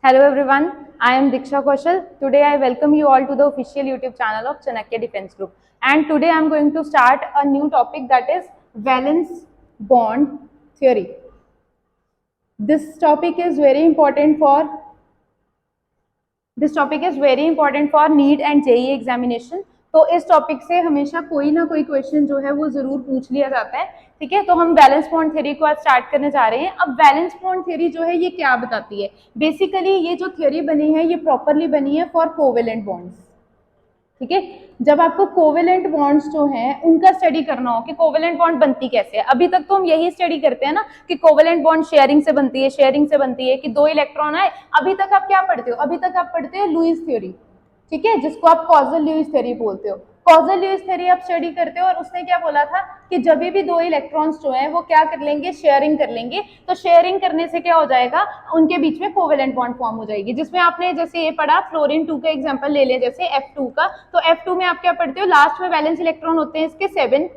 Hello everyone, I am Diksha Kaushal. Today I welcome you all to the official YouTube channel of Chanakya Defense Group. And today I am going to start a new topic, that is valence bond theory. This topic is very important for NEET and JEE examination. तो इस topic से हमेशा कोई ना कोई question जो है वो जरूर पूछ लिया जाता है। ठीक है, तो हम वैलेंस बॉन्ड थ्योरी को आज स्टार्ट करने जा रहे हैं। अब वैलेंस बॉन्ड थ्योरी जो है ये क्या बताती है? बेसिकली ये जो थ्योरी बनी है ये प्रॉपरली बनी है फॉर कोवेलेंट बॉन्ड्स। ठीक है, जब आपको कोवेलेंट बॉन्ड्स जो हैं उनका स्टडी करना हो कि कोवेलेंट बॉन्ड बनती कैसे है। अभी तक तो हम यही स्टडी करते हैं ना कि कोवेलेंट बॉन्ड शेयरिंग से बनती है, कि दो इलेक्ट्रॉन आए। अभी तक आप क्या पढ़ते हो? अभी तक आप पढ़ते हो लुईस थ्योरी, ठीक है, जिसको आप कॉजल लुईस थ्योरी बोलते हो। कॉजल लुईस थ्योरी आप स्टडी करते हो और उसने क्या बोला था कि जब भी दो इलेक्ट्रॉन्स जो हैं वो क्या कर लेंगे, शेयरिंग कर लेंगे। तो शेयरिंग करने से क्या हो जाएगा, उनके बीच में कोवेलेंट बॉन्ड फॉर्म हो जाएगी। जिसमें आपने जैसे ये पढ़ा फ्लोरीन 2 का एग्जांपल ले लें, जैसे F2 का, तो F2 में आप क्या पढ़ते हो, लास्ट में वैलेंस इलेक्ट्रॉन होते हैं इसके 7।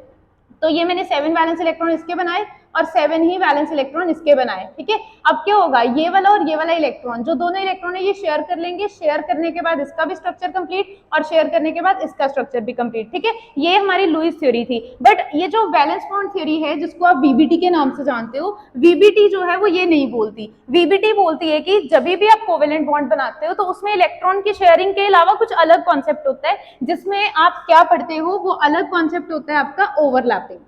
तो ये मैंने 7 वैलेंस इलेक्ट्रॉन इसके बनाए और 7 ही वैलेंस इलेक्ट्रॉन इसके बनाए। ठीक है, अब क्या होगा, ये वाला और ये वाला इलेक्ट्रॉन, जो दोनों इलेक्ट्रॉन है ये शेयर कर लेंगे। शेयर करने के बाद इसका भी स्ट्रक्चर कंप्लीट और शेयर करने के बाद इसका स्ट्रक्चर भी कंप्लीट। ठीक है, ये हमारी लुईस थ्योरी थी। बट ये जो वैलेंस बॉन्ड थ्योरी है, जिसको आप वीबीटी के नाम से जानते हो, वीबीटी जो है वो ये नहीं बोलती। वीबीटी बोलती है कि जब भी आप कोवेलेंट बॉन्ड बनाते हो तो उसमें इलेक्ट्रॉन की शेयरिंग के अलावा कुछ अलग कॉन्सेप्ट होता है, जिसमें आप क्या पढ़ते हो, वो अलग कॉन्सेप्ट होता है आपका ओवरलैपिंग।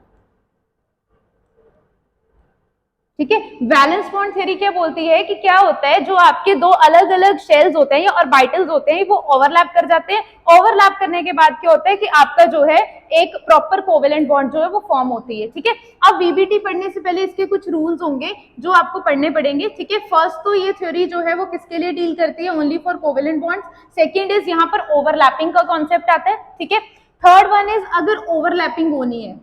ठीक है, वैलेंस बॉन्ड थ्योरी क्या बोलती है कि क्या होता है, जो आपके दो अलग अलग शेल्स होते हैं या ऑर्बिटल्स होते हैं वो ओवरलैप कर जाते हैं। ओवरलैप करने के बाद क्या होता है कि आपका जो है एक प्रॉपर कोवेलेंट बॉन्ड जो है वो फॉर्म होती है। ठीक है, अब वीबीटी पढ़ने से पहले इसके कुछ रूल्स होंगे जो आपको पढ़ने पड़ेंगे। ठीक है, फर्स्ट तो ये थ्योरी जो है वो किसके लिए डील करती है, only for covalent bonds. Second is यहाँ पर ओवरलैपिंग का कॉन्सेप्ट आता है। ठीक है, थर्ड वन इज अगर ओवरलैपिंग होनी है,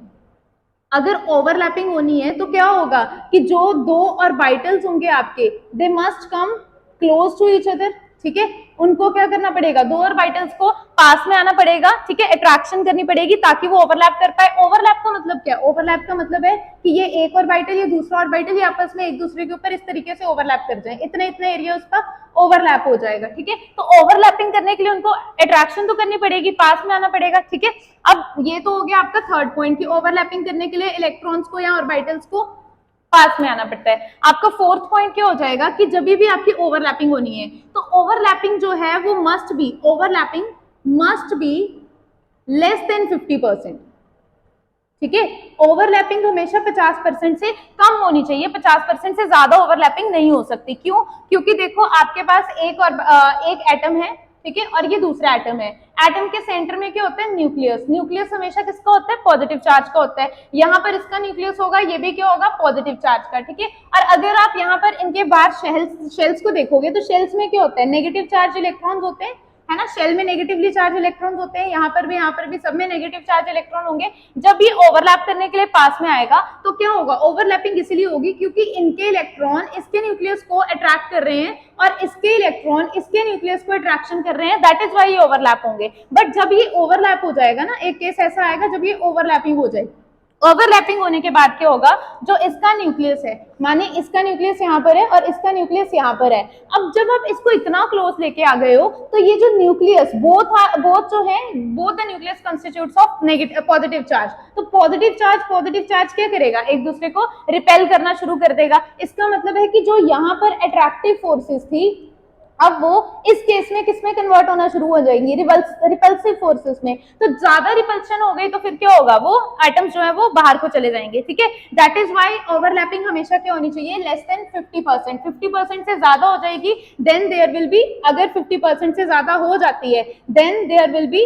अगर ओवरलैपिंग होनी है तो क्या होगा कि जो दो ऑर्बिटल्स होंगे आपके, they must come close to each other. ठीक है, उनको क्या करना पड़ेगा, दो ऑर्बिटल्स को पास में आना पड़ेगा। ठीक है, अट्रैक्शन करनी पड़ेगी ताकि वो ओवरलैप कर पाए। ओवरलैप का मतलब क्या है? ओवरलैप का मतलब है कि ये एक ऑर्बिटल, ये दूसरा ऑर्बिटल, ये आपस में एक दूसरे के ऊपर इस तरीके से ओवरलैप कर जाए, इतना इतना एरिया उसका ओवरलैप हो जाएगा। ठीक है, तो ओवरलैपिंग करने के लिए उनको अट्रैक्शन तो करनी पड़ेगी, पास में आना पड़ेगा। ठीक है, अब ये तो हो गया आपका थर्ड पॉइंट कि ओवरलैपिंग करने के लिए इलेक्ट्रॉन्स को या ऑर्बिटल्स को पास में आना पड़ता है। आपका फोर्थ पॉइंट क्या हो जाएगा कि जब भी आपकी ओवरलैपिंग होनी है तो ओवरलैपिंग जो है वो overlapping must be less than 50%। ठीक है, ओवरलैपिंग हमेशा 50% से कम होनी चाहिए, 50% से ज्यादा ओवरलैपिंग नहीं हो सकती। क्यों? क्योंकि देखो आपके पास एक एटम है, ठीक है, और ये दूसरा एटम है। एटम के सेंटर में क्या होता है, न्यूक्लियस। न्यूक्लियस हमेशा किसका होता है, पॉजिटिव चार्ज का होता है। यहाँ पर इसका न्यूक्लियस होगा, ये भी क्या होगा, पॉजिटिव चार्ज का। ठीक है, और अगर आप यहाँ पर इनके बाहर शेल्स को देखोगे तो शेल्स में क्या होता है, नेगेटिव चार्ज इलेक्ट्रॉन्स होते हैं, है ना। शेल में नेगेटिवली चार्ज इलेक्ट्रॉन्स होते हैं, यहाँ पर भी सब में नेगेटिव चार्ज इलेक्ट्रॉन होंगे। जब ये ओवरलैप करने के लिए पास में आएगा तो क्या होगा, ओवरलैपिंग इसलिए होगी क्योंकि इनके इलेक्ट्रॉन इसके न्यूक्लियस को अट्रैक्ट कर रहे हैं और इसके इलेक्ट्रॉन इसके न्यूक्लियस को अट्रैक्शन कर रहे हैं। दैट इज वाई ये ओवरलैप होंगे। बट जब ये ओवरलैप हो जाएगा ना, एक केस ऐसा आएगा जब ये ओवरलैपिंग हो जाएगी। ओवरलैपिंग होने के बाद क्या होगा, जो इसका न्यूक्लियस है, माने इसका न्यूक्लियस यहाँ पर है और इसका न्यूक्लियस यहाँ पर है। अब जब आप इसको इतना क्लोज लेके आ गए हो तो ये जो nucleus both the nucleus constitutes of negative positive charge. तो पॉजिटिव चार्ज क्या करेगा, एक दूसरे को रिपेल करना शुरू कर देगा। इसका मतलब है कि जो यहाँ पर अट्रैक्टिव फोर्सेस थी, अब वो इस केस में किसमें कन्वर्ट होना शुरू हो जाएंगी, रिपल्सिव फोर्सेस में। तो ज्यादा रिपल्शन हो गई तो फिर क्या होगा, वो एटम्स जो है वो बाहर को चले जाएंगे। ठीक है, दैट इज व्हाई ओवरलैपिंग हमेशा क्या होनी चाहिए, लेस देन 50%। 50% से ज्यादा हो जाएगी देन देयर विल बी, अगर 50% से ज्यादा हो जाती है then there will be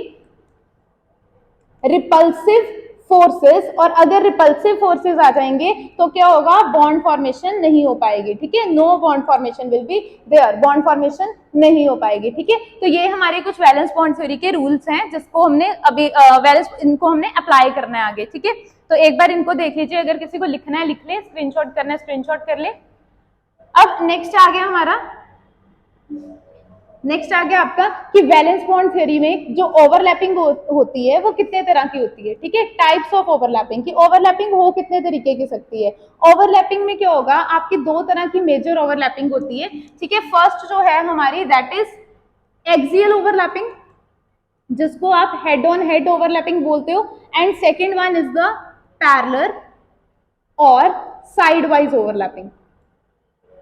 repulsive forces, और अगर रिपल्सिव फोर्सेस आ जाएंगे तो क्या होगा, बॉन्ड फॉर्मेशन नहीं हो पाएगी। ठीक है, no bond formation will be there, bond formation नहीं हो पाएगी। ठीक है, तो ये हमारे कुछ वैलेंस बॉन्ड थ्योरी के रूल्स हैं जिसको हमने अभी इनको हमने अप्लाई करना है आगे। ठीक है, तो एक बार इनको देख लीजिए, अगर किसी को लिखना है लिख ले, स्क्रीनशॉट करना है स्क्रीनशॉट कर ले। अब नेक्स्ट आ गया हमारा नेक्स्ट आ गया आपका कि वैलेंस बॉन्ड थ्योरी में जो ओवरलैपिंग होती है वो कितने तरह की होती है, ठीक है। टाइप्स ऑफ ओवरलैपिंग, कि ओवरलैपिंग हो कितने तरीके की सकती है। ओवरलैपिंग में क्या होगा, आपकी दो तरह की मेजर ओवरलैपिंग होती है, ठीक है। फर्स्ट जो है हमारी दैट इज एक्सियल ओवरलैपिंग, जिसको आप हेड ऑन हेड ओवरलैपिंग बोलते हो, and second one is the parallel और साइड वाइज ओवरलैपिंग,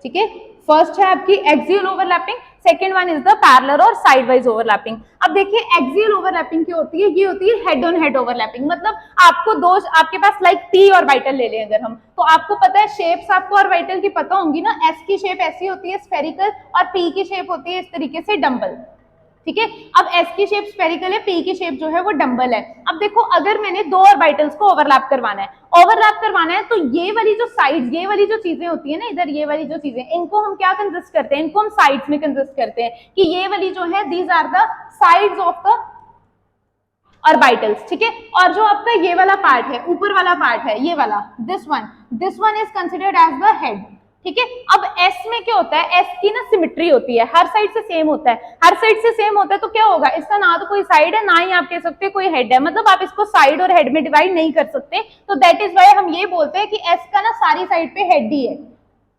ठीक है। फर्स्ट है आपकी axial overlapping, second one is the parallel और साइड वाइज ओवरलैपिंग। अब देखिए एक्सियल ओवरलैपिंग क्या होती है, ये होती है हेड ऑन हेड ओवरलैपिंग, मतलब आपको दो, आपके पास लाइक पी और वाइटल ले लें अगर हम, तो आपको पता है शेप्स आपको और वाइटल की पता होंगी ना, एस की शेप ऐसी होती है स्फेरिकल, और पी की शेप होती है इस तरीके से डम्बल, ठीक है। अब एस की शेप स्फेरिकल है, पी की शेप जो है वो डम्बल है। अब देखो अगर मैंने दो ऑर्बिटल्स को ओवरलैप करवाना है तो ये वाली जो साइड्स, ये वाली जो चीजें होती है ना इधर, ये वाली जो चीजें, इनको हम क्या कंसिस्ट करते हैं, इनको हम साइड्स में कंसिस्ट करते हैं, कि ये वाली जो है these are the sides of the orbitals, ठीक है। और जो आपका ये वाला पार्ट है, ऊपर वाला पार्ट है ये वाला, this one is considered as the head, ठीक है। अब एस में क्या होता है, एस की ना सिमेट्री होती है, हर साइड से सेम होता है, हर साइड से सेम होता है, तो क्या होगा, इसका ना तो कोई साइड है, ना ही आप कह सकते कोई हेड है, मतलब आप इसको साइड और हेड में डिवाइड नहीं कर सकते, तो दैट इज वाई हम ये बोलते हैं कि एस का ना सारी साइड पे हेड ही है,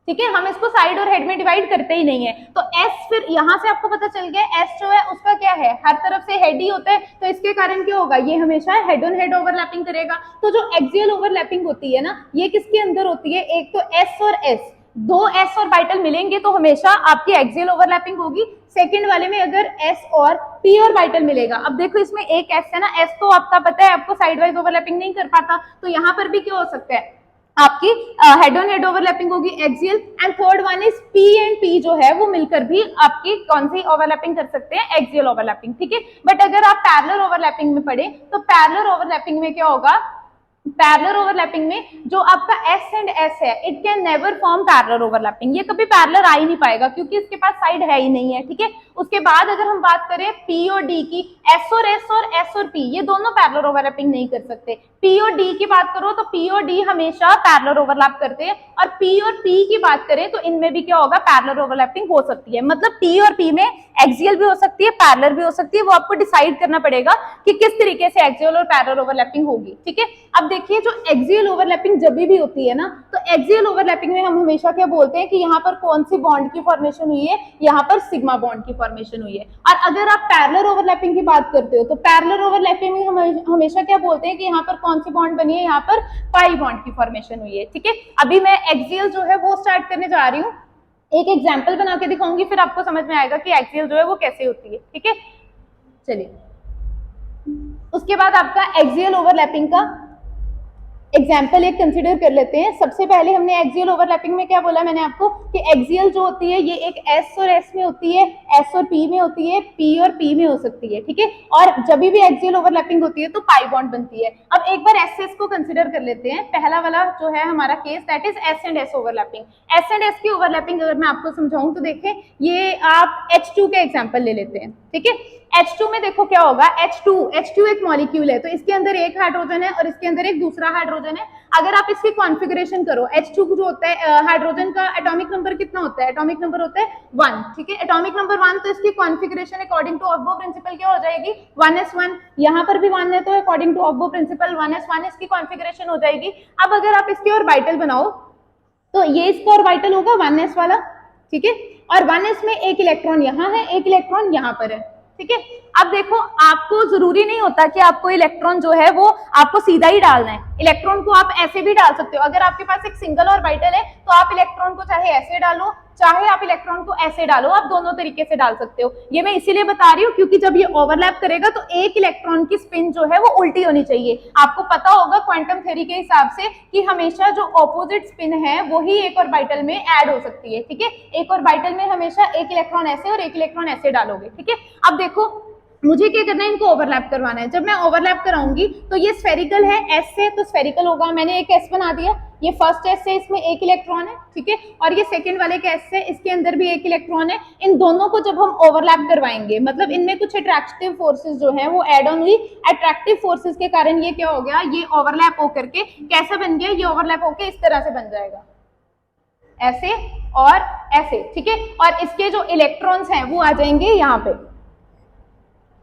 ठीक है। हम इसको साइड और हेड में डिवाइड करते ही नहीं है, तो एस फिर यहां से आपको पता चल गया एस जो है उसका क्या है, हर तरफ से हेड ही होता है, तो इसके कारण क्या होगा, ये हमेशा हेड ऑन हेड ओवरलैपिंग करेगा। तो जो एक्सियल ओवरलैपिंग होती है ना, ये किसके अंदर होती है, एक तो एस और एस, दो एस और वाइटल मिलेंगे तो हमेशा आपकी एक्सियल ओवरलैपिंग होगी। सेकंड वाले में अगर एस और पी और वाइटल मिलेगा, अब देखो इसमें एक एस है ना, एस तो आपका पता है आपको साइड वाइज ओवरलैपिंग नहीं कर पाता, तो यहाँ पर भी क्या हो सकता है, आपकी हेड ऑन हेड ओवरलैपिंग होगी axial. And third one is P and P जो है वो मिलकर भी आपकी कौन सी ओवरलैपिंग कर सकते हैं, एक्सियल ओवरलैपिंग, ठीक है। बट अगर आप पैरेलल ओवरलैपिंग में पढ़े तो पैरेलल ओवरलैपिंग में क्या होगा, पैरेलल ओवरलैपिंग में जो आपका एस एंड एस है, it can never form parallel overlapping, ये कभी पैरेलल आ ही नहीं पाएगा क्योंकि इसके पास साइड है ही नहीं है, ठीक है। उसके बाद अगर हम बात करें पी और डी की, एस और एस और एस और पी ये दोनों पैरेलल ओवरलैपिंग नहीं कर सकते। पी और डी की बात करो तो पी और डी हमेशा पैरेलल ओवरलैप करते हैं, और पी और पी की बात करें तो इनमें भी क्या होगा, पैरेलल ओवरलैपिंग हो सकती है, मतलब पी और पी में एक्सियल भी हो सकती है, पैरेलल भी हो सकती है, वो आपको डिसाइड करना पड़ेगा कि किस तरीके से एक्सियल और पैरेलल ओवरलैपिंग होगी, ठीक है। अब देखिए जो एक्सियल ओवरलैपिंग जब भी होती है ना, तो एक्सियल ओवरलैपिंग में हम हमेशा क्या बोलते हैं कि यहाँ पर कौन सी बॉन्ड की फॉर्मेशन हुई है, यहाँ पर सिग्मा बॉन्ड की फॉर्मेशन हुई है। और अगर आप पैरेलल ओवरलैपिंग की बात करते हो तो पैरेलल ओवरलैपिंग में हम हमेशा क्या बोलते हैं कि यहाँ पर कौन सी बॉन्ड बनी है, यहाँ पर पाई बॉन्ड की फॉर्मेशन हुई है, ठीक है। अभी मैं एक्सियल जो है वो स्टार्ट करने जा रही हूँ, एक एग्जाम्पल बना के दिखाऊंगी, फिर आपको समझ में आएगा कि एक्सियल जो है वो कैसे होती है, ठीक है। चलिए उसके बाद आपका एक्सियल ओवरलैपिंग का एग्जाम्पल एक कंसिडर कर लेते हैं। सबसे पहले हमने एक्सियल ओवरलैपिंग में क्या बोला मैंने आपको कि एक्सियल जो होती है ये एक एस और एस में होती है, एस और पी में होती है, पी और पी में हो सकती है, ठीक है। और जब भी एक्सियल ओवरलैपिंग होती है तो पाई बॉन्ड बनती है। अब एक बार एस एस को कंसिडर कर लेते हैं, पहला वाला जो है हमारा case that is S and S overlapping. S and S की ओवरलैपिंग अगर मैं आपको समझाऊं तो देखें, ये आप H2 के एग्जाम्पल ले लेते हैं, ठीक है। H2 में देखो क्या होगा, H2 एक मॉलिक्यूल है, तो इसके अंदर एक हाइड्रोजन है और इसके अंदर एक दूसरा हाइड्रोजन है। अगर आप इसकी कॉन्फ़िगरेशन करो, H2 जो होता है हाइड्रोजन का एटॉमिक नंबर कितना होता है, एटॉमिक नंबर होता है 1, ठीक है। एटॉमिक नंबर 1, तो इसकी कॉन्फ़िगरेशन अकॉर्डिंग टू ऑब्बो प्रिंसिपल क्या हो जाएगी, 1s1। यहाँ पर भी 1 है तो अकॉर्डिंग टू ऑब्बो प्रिंसिपल 1s1 इसकी कॉन्फ़िगरेशन हो जाएगी। अब अगर आप इसके ऑर्बिटल बनाओ तो ये इसका ऑर्बिटल होगा 1s वाला, ठीक है। और 1s में एक इलेक्ट्रॉन यहाँ है, एक इलेक्ट्रॉन यहाँ पर है, ठीक है। अब देखो आपको जरूरी नहीं होता कि आपको इलेक्ट्रॉन जो है वो आपको सीधा ही डालना है, इलेक्ट्रॉन को आप ऐसे भी डाल सकते हो। अगर आपके पास एक सिंगल ऑर्बिटल है तो आप इलेक्ट्रॉन को चाहे ऐसे डालो, चाहे आप इलेक्ट्रॉन को ऐसे डालो, आप दोनों तरीके से डाल सकते हो। ये मैं इसीलिए बता रही हूँ क्योंकि जब ये ओवरलैप करेगा तो एक इलेक्ट्रॉन की स्पिन जो है वो उल्टी होनी चाहिए। आपको पता होगा क्वांटम थ्योरी के हिसाब से कि हमेशा जो ऑपोजिट स्पिन है वही एक ऑर्बिटल में ऐड हो सकती है, ठीक है। एक ऑर्बिटल में हमेशा एक इलेक्ट्रॉन ऐसे और एक इलेक्ट्रॉन ऐसे डालोगे, ठीक है। अब देखो मुझे क्या करना है, इनको ओवरलैप करवाना है। जब मैं ओवरलैप कराऊंगी तो ये स्फेरिकल है, एस से तो स्फेरिकल होगा, मैंने एक एस बना दिया, ये फर्स्ट एस है, इसमें एक इलेक्ट्रॉन है, ठीक है। और ये सेकंड वाले के एस है, इसके अंदर भी एक इलेक्ट्रॉन है। इन दोनों को जब हम ओवरलैप करवाएंगे, मतलब इनमें कुछ अट्रैक्टिव फोर्सेस जो है वो एड ऑन हुई, अट्रैक्टिव फोर्सेस के कारण ये क्या हो गया, ये ओवरलैप होकर के कैसा बन गया, ये ओवरलैप होकर इस तरह से बन जाएगा, ऐसे और ऐसे, ठीक है। और इसके जो इलेक्ट्रॉन्स हैं वो आ जाएंगे यहाँ पे,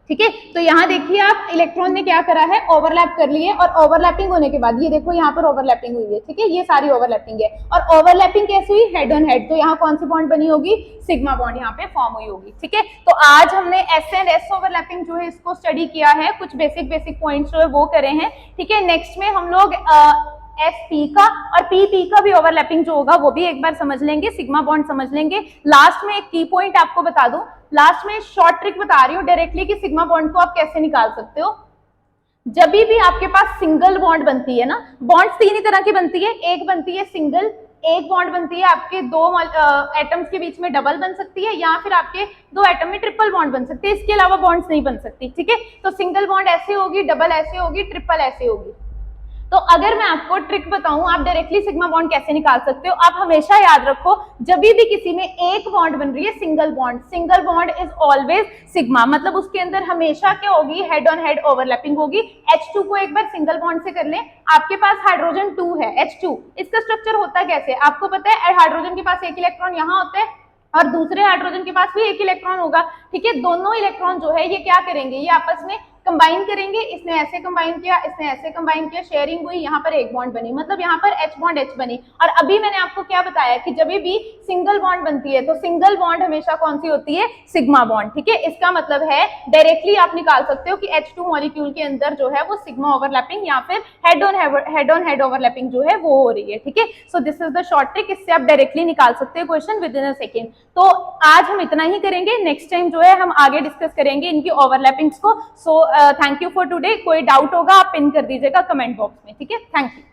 ठीक है। तो यहाँ देखिए आप, इलेक्ट्रॉन ने क्या करा है, ओवरलैप कर लिए, और ओवरलैपिंग होने के बाद ये देखो यहाँ पर ओवरलैपिंग हुई है, ठीक है, ये सारी ओवरलैपिंग है। और ओवरलैपिंग कैसे हुई, हेड ऑन हेड, तो यहाँ कौन सी बॉन्ड बनी होगी, सिग्मा बॉन्ड यहाँ पे फॉर्म हुई होगी, ठीक है। तो आज हमने एस एंड एस ओवरलैपिंग जो है इसको स्टडी किया है, कुछ बेसिक पॉइंट्स जो है वो करे हैं, ठीक है। नेक्स्ट में हम लोग एस पी का और पी का भी ओवरलैपिंग जो होगा वो भी एक बार समझ लेंगे, सिग्मा बॉन्ड समझ लेंगे। लास्ट में एक की पॉइंट आपको बता दूं, लास्ट में शॉर्ट ट्रिक बता रही हूँ डायरेक्टली कि सिग्मा बॉन्ड को आप कैसे निकाल सकते हो। जब भी आपके पास सिंगल बॉन्ड बनती है ना, बॉन्ड्स तीन ही तरह की बनती है, एक बनती है सिंगल, एक बॉन्ड बनती है आपके दो एटम्स के बीच में डबल बन सकती है, या फिर आपके दो एटम में ट्रिपल बॉन्ड बन सकती है, इसके अलावा बॉन्ड्स नहीं बन सकती, ठीक है। तो सिंगल बॉन्ड ऐसे होगी, डबल ऐसे होगी, ट्रिपल ऐसे होगी। तो अगर मैं आपको ट्रिक बताऊं आप डायरेक्टली सिग्मा बॉन्ड कैसे निकाल सकते हो, आप हमेशा याद रखो जब भी किसी में एक बॉन्ड बन रही है single bond is always sigma, मतलब उसके अंदर हमेशा क्या होगी, हेड ऑन हेड ओवरलैपिंग होगी। H2 को एक बार सिंगल बॉन्ड से कर लें, आपके पास हाइड्रोजन 2 है H2, इसका स्ट्रक्चर होता कैसे आपको पता है, हाइड्रोजन के पास एक इलेक्ट्रॉन यहाँ होता है और दूसरे हाइड्रोजन के पास भी एक इलेक्ट्रॉन होगा, ठीक है। दोनों इलेक्ट्रॉन जो है ये क्या करेंगे, ये आपस में कंबाइन करेंगे, इसने ऐसे कंबाइन किया, इसने ऐसे कंबाइन किया, शेयरिंग हुई, यहाँ पर एक बॉन्ड बनी, मतलब यहाँ पर H बॉन्ड H बनी। और अभी मैंने आपको क्या बताया कि जब भी सिंगल बॉन्ड बनती है तो सिंगल बॉन्ड हमेशा कौन सी होती है, सिग्मा बॉन्ड, ठीक है। इसका मतलब है डायरेक्टली आप निकाल सकते हो कि H2 मॉलिक्यूल के अंदर जो है वो सिग्मा ओवरलैपिंग या फिर हेड ऑन हेड ओवरलैपिंग जो है वो हो रही है, ठीक है। So this is the short trick, इससे आप डायरेक्टली निकाल सकते हो question with in a second. तो आज हम इतना ही करेंगे, नेक्स्ट टाइम जो है हम आगे डिस्कस करेंगे इनकी ओवरलैपिंग्स को। So thank you for today. कोई डाउट होगा आप पिन कर दीजिएगा कमेंट बॉक्स में, ठीक है। Thank you.